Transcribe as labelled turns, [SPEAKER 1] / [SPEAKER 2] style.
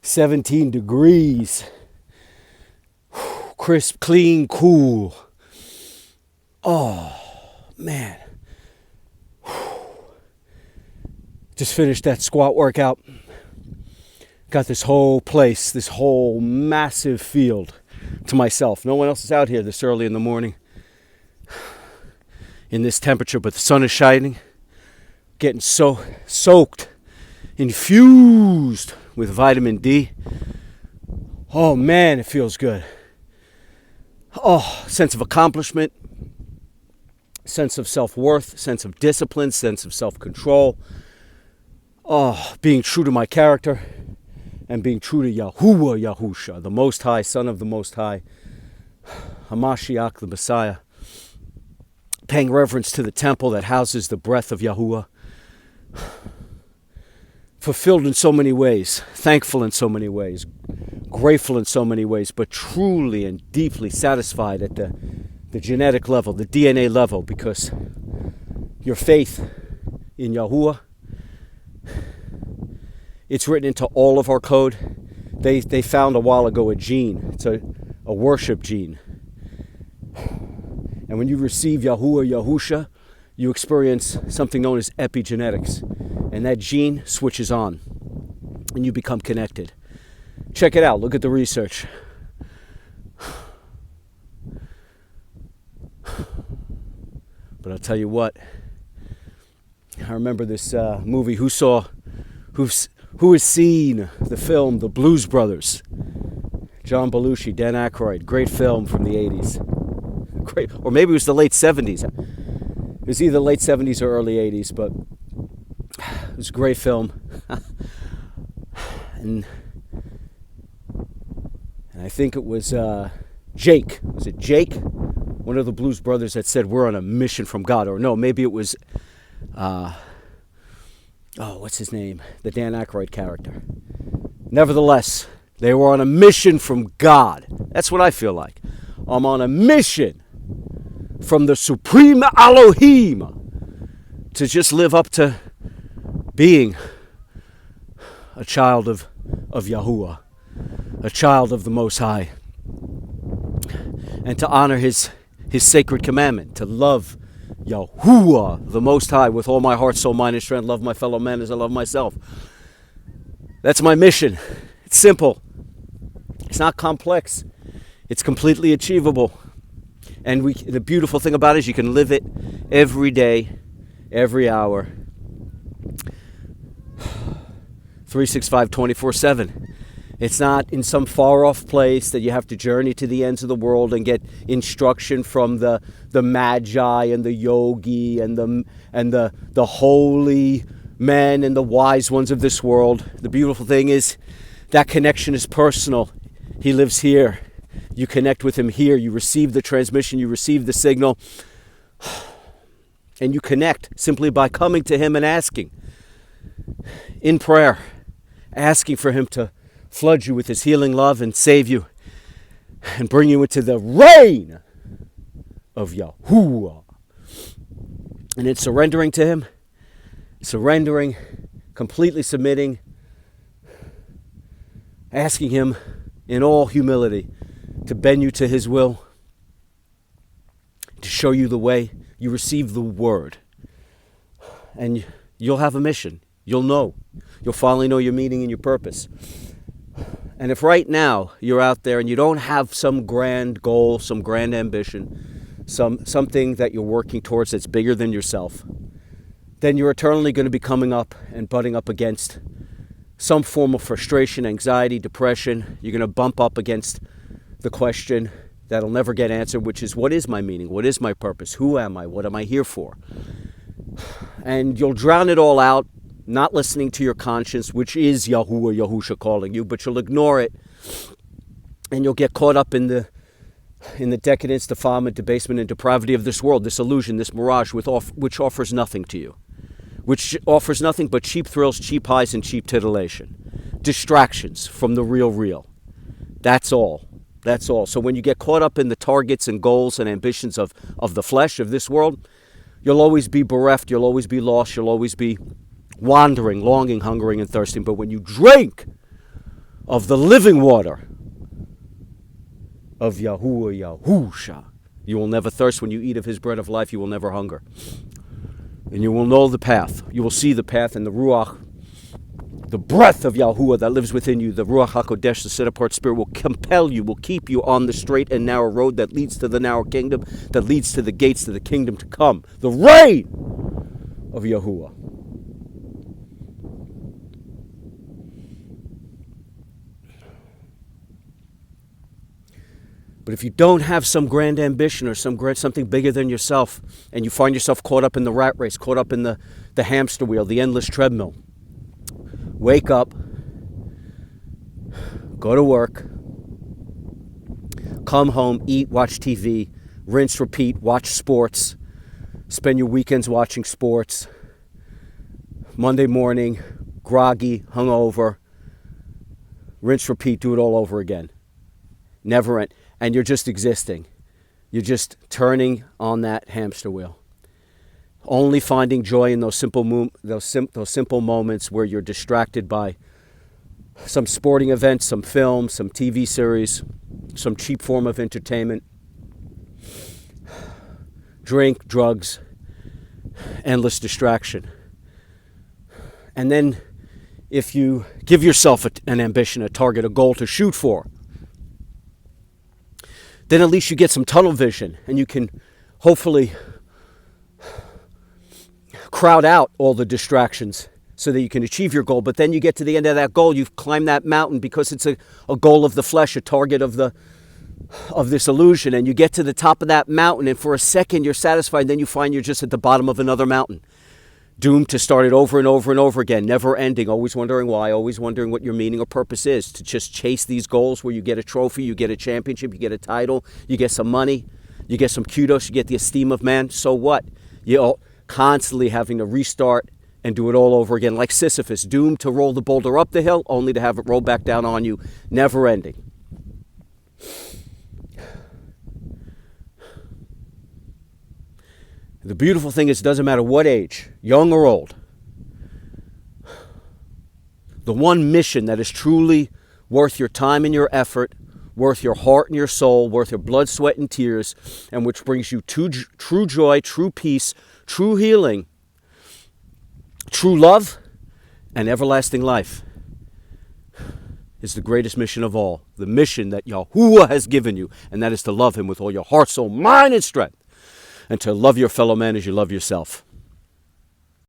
[SPEAKER 1] 17 degrees. Crisp, clean, cool. Oh, man. Just finished that squat workout. Got this whole place, this whole massive field to myself. No one else is out here this early in the morning in this temperature, but the sun is shining. Getting so soaked, infused with vitamin D. Oh man, it feels good. Oh, sense of accomplishment, sense of self-worth, sense of discipline, sense of self-control. Oh, being true to my character and being true to Yahuwah Yahusha, the Most High, Son of the Most High, Hamashiach, the Messiah. Paying reverence to the temple that houses the breath of Yahuwah. Fulfilled in so many ways, thankful in so many ways, grateful in so many ways, but truly and deeply satisfied at the genetic level, the DNA level, because your faith in Yahuwah, it's written into all of our code. They found a while ago a gene. It's a worship gene. And when you receive Yahuwah Yahusha, you experience something known as epigenetics. And that gene switches on. And you become connected. Check it out. Look at the research. But I'll tell you what. I remember this movie. Who has seen the film The Blues Brothers? John Belushi, Dan Aykroyd. Great film from the 80s. Great, or maybe it was the late 70s. It was either late 70s or early 80s, but it was a great film. and I think it was Jake. Was it Jake? One of the Blues Brothers that said, we're on a mission from God. Or no, maybe it was, what's his name? The Dan Aykroyd character. Nevertheless, they were on a mission from God. That's what I feel like. I'm on a mission from the Supreme Elohim to just live up to being a child of Yahuwah, a child of the Most High, and to honor his sacred commandment, to love Yahuwah, the Most High, with all my heart, soul, mind, and strength, love my fellow man as I love myself. That's my mission. It's simple. It's not complex. It's completely achievable. And the beautiful thing about it is you can live it every day, every hour, 365, 24/7. It's not in some far-off place that you have to journey to the ends of the world and get instruction from the magi and the yogi and the holy men and the wise ones of this world. The beautiful thing is that connection is personal. He lives here. You connect with him here. You receive the transmission. You receive the signal. And you connect simply by coming to him and asking. In prayer. Asking for him to flood you with his healing love and save you. And bring you into the reign of Yahuwah. And it's surrendering to him. Surrendering. Completely submitting. Asking him in all humility to bend you to his will, to show you the way. You receive the word, and you'll have a mission. You'll know. You'll finally know your meaning and your purpose. And if right now you're out there and you don't have some grand goal, some grand ambition, something that you're working towards that's bigger than yourself, then you're eternally going to be coming up and butting up against some form of frustration, anxiety, depression. You're going to bump up against the question that'll never get answered, which is, what is my meaning? What is my purpose? Who am I? What am I here for? And you'll drown it all out, not listening to your conscience, which is Yahuwah Yahusha calling you, but you'll ignore it, and you'll get caught up in the decadence, defilement, debasement, and depravity of this world, this illusion, this mirage, which offers nothing to you, which offers nothing but cheap thrills, cheap highs, and cheap titillation. Distractions from the real. That's all. That's all. So when you get caught up in the targets and goals and ambitions of the flesh, of this world, you'll always be bereft, you'll always be lost, you'll always be wandering, longing, hungering, and thirsting. But when you drink of the living water of Yahuwah Yahusha. You will never thirst when you eat of his bread of life. You will never hunger. And you will know the path. You will see the path, and the Ruach, the breath of Yahuwah that lives within you, the Ruach HaKodesh, the set-apart spirit, will compel you, will keep you on the straight and narrow road that leads to the narrow kingdom, that leads to the gates to the kingdom to come. The reign of Yahuwah. But if you don't have some grand ambition or something bigger than yourself, and you find yourself caught up in the rat race, caught up in the hamster wheel, the endless treadmill, wake up, go to work, come home, eat, watch TV, rinse, repeat, watch sports, spend your weekends watching sports, Monday morning, groggy, hungover, rinse, repeat, do it all over again. Never end. And you're just existing. You're just turning on that hamster wheel. Only finding joy in those simple moments where you're distracted by some sporting event, some film, some TV series, some cheap form of entertainment, drink, drugs, endless distraction. And then if you give yourself an ambition, a target, a goal to shoot for, then at least you get some tunnel vision and you can hopefully crowd out all the distractions so that you can achieve your goal. But then you get to the end of that goal, you've climbed that mountain because it's a goal of the flesh, a target of this illusion, and you get to the top of that mountain, and for a second you're satisfied, then you find you're just at the bottom of another mountain, doomed to start it over and over and over again, never ending, always wondering why, always wondering what your meaning or purpose is, to just chase these goals where you get a trophy, you get a championship, you get a title, you get some money, you get some kudos, you get the esteem of man. So what? You're constantly having to restart and do it all over again, like Sisyphus, doomed to roll the boulder up the hill only to have it roll back down on you, never ending. The beautiful thing is, it doesn't matter what age, young or old, the one mission that is truly worth your time and your effort, worth your heart and your soul, worth your blood, sweat, and tears, and which brings you true joy, true peace, true healing, true love, and everlasting life, is the greatest mission of all, the mission that Yahuwah has given you, and that is to love him with all your heart, soul, mind, and strength, and to love your fellow man as you love yourself.